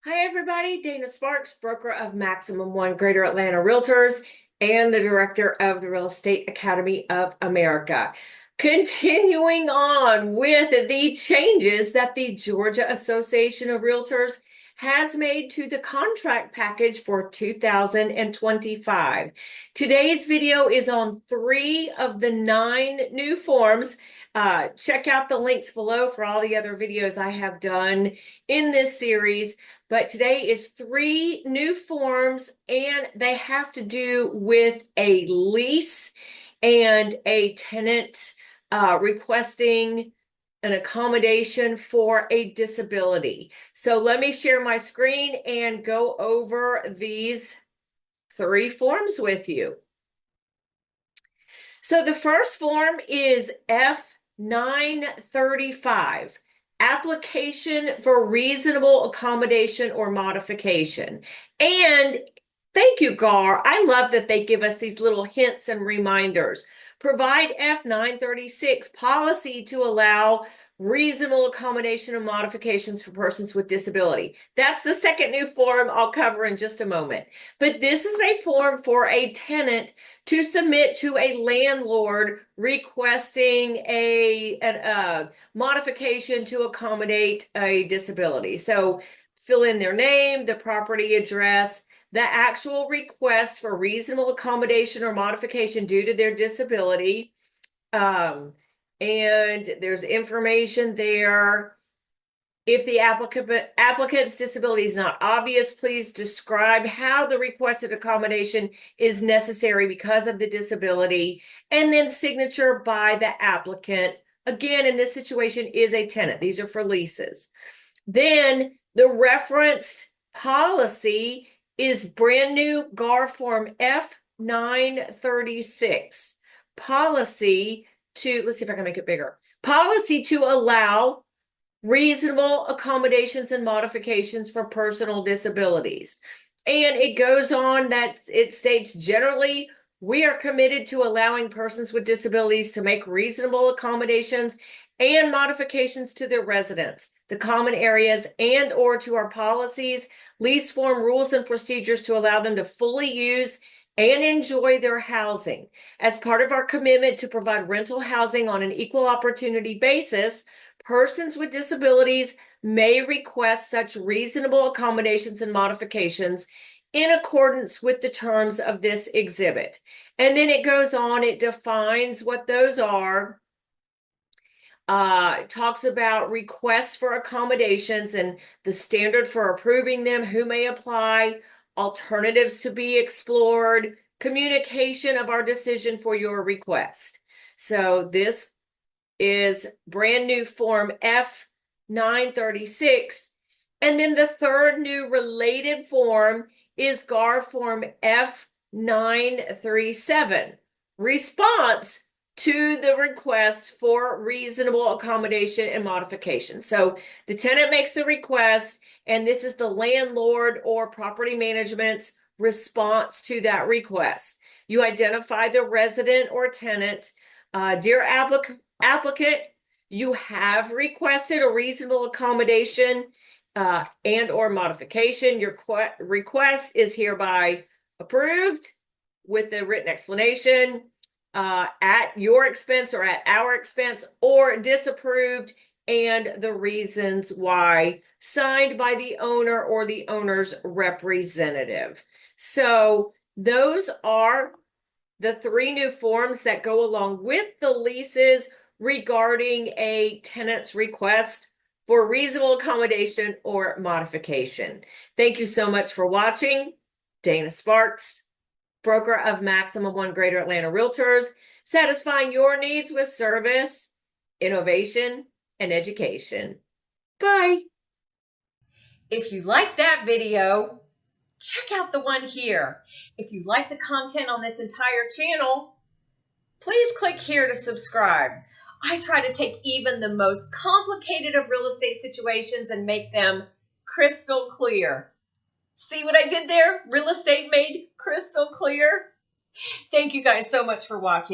Hi, everybody. Dana Sparks, broker of Maximum One Greater Atlanta Realtors and the director of the Real Estate Academy of America. Continuing on with the changes that the Georgia Association of Realtors has made to the contract package for 2025. Today's video is on 3 of the 9 new forms. Check out the links below for all the other videos I have done in this series. But today is 3 new forms, and they have to do with a lease and a tenant requesting an accommodation for a disability. So let me share my screen and go over these 3 forms with you. So the first form is F935. Application for reasonable accommodation or modification. And thank you, GAR. I love that they give us these little hints and reminders. Provide F936 policy to allow reasonable accommodation and modifications for persons with disability. That's the second new form I'll cover in just a moment. But this is a form for a tenant to submit to a landlord requesting a modification to accommodate a disability. So fill in their name, the property address, the actual request for reasonable accommodation or modification due to their disability. And there's information there. If the applicant's disability is not obvious, please describe how the requested accommodation is necessary because of the disability, and then signature by the applicant. Again, in this situation, is a tenant. These are for leases. Then the referenced policy is brand new GAR form F936. Policy to, let's see if I can make it bigger. Policy to allow reasonable accommodations and modifications for personal disabilities. And it goes on that it states generally, we are committed to allowing persons with disabilities to make reasonable accommodations and modifications to their residence, the common areas, and or to our policies, lease form, rules, and procedures to allow them to fully use and enjoy their housing. As part of our commitment to provide rental housing on an equal opportunity basis, persons with disabilities may request such reasonable accommodations and modifications in accordance with the terms of this exhibit. And then it goes on, it defines what those are, talks about requests for accommodations and the standard for approving them, who may apply, alternatives to be explored, communication of our decision for your request. So this is brand new form F936. And then the third new related form is GAR form F937, response to the request for reasonable accommodation and modification. So the tenant makes the request, and this is the landlord or property management's response to that request. You identify the resident or tenant. Dear applicant, you have requested a reasonable accommodation and or modification. Your request is hereby approved with the written explanation at your expense or at our expense, or disapproved and the reasons why, signed by the owner or the owner's representative. So those are the 3 new forms that go along with the leases regarding a tenant's request for reasonable accommodation or modification. Thank you so much for watching. Dana Sparks, broker of Maximum One Greater Atlanta Realtors, satisfying your needs with service, innovation, and education. Bye. If you like that video, check out the one here. If you like the content on this entire channel, please click here to subscribe. I try to take even the most complicated of real estate situations and make them crystal clear. See what I did there? Real estate made crystal clear. Thank you guys so much for watching.